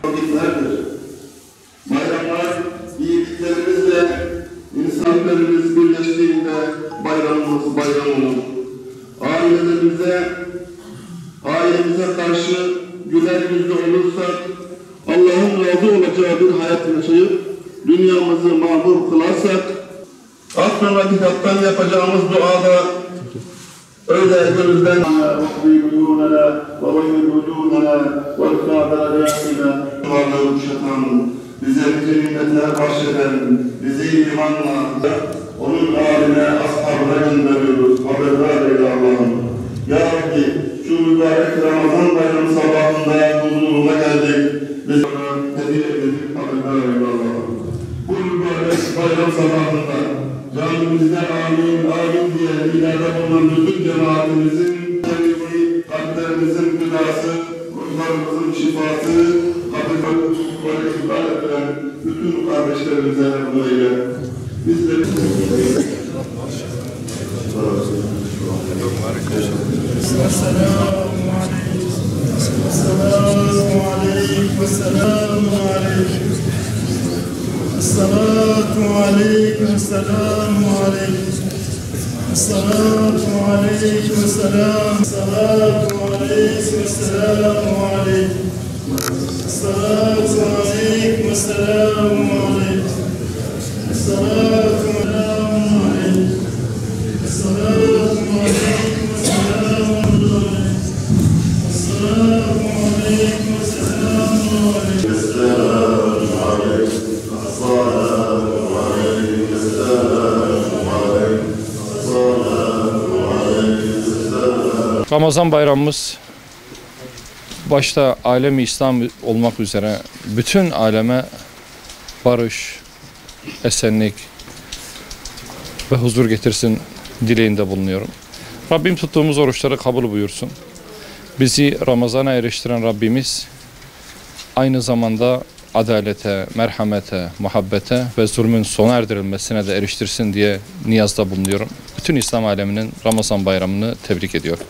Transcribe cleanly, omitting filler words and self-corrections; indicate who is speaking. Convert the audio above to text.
Speaker 1: vakitlerdir. Bayramlar iyiliklerimizle insanlarımız birleştiğinde bayramımız bayram olur. Ailemize karşı güler yüzlü olursak Allah'ın razı olacağı bir hayat yaşayıp dünyamızı mamur kılarsak az sonra kitaptan yapacağımız duada öyle gönülden varlığı kuşatan, bize bütün nimetler bahşeden, bizi imanla onun haline, ashabına gönderiyoruz. Haberdar eyle Allah'ım. Ya Rabbi, şu mübarek Ramazan bayramı sabahında huzuruna geldik. Biz ona hediye edip haberdar eyle Allah'ım. Bu mübarek bayram sabahında canımızda amin, amin diye ileride bulunan bütün cemaatimizin sevgi, kalplerimizin gıdası, ruhlarımızın şifası, kabul edilen bütün kardeşlerimize bunu eyle. Biz de
Speaker 2: الصلاة عليك والسلام عليك الصلاة عليك والسلام الصلاة عليك والسلام عليك الصلاة عليك والسلام عليك الصلاة والسلام عليك الصلاة عليك والسلام عليك الصلاة عليك والسلام عليك
Speaker 1: السلام عليك الصلاة عليك السلام عليك الصلاة عليك السلام.
Speaker 3: Ramazan bayramımız başta alem-i İslam olmak üzere bütün aleme barış, esenlik ve huzur getirsin dileğinde bulunuyorum. Rabbim tuttuğumuz oruçları kabul buyursun. Bizi Ramazan'a eriştiren Rabbimiz aynı zamanda adalete, merhamete, muhabbete ve zulmün sona erdirilmesine de eriştirsin diye niyazda bulunuyorum. Bütün İslam aleminin Ramazan bayramını tebrik ediyorum.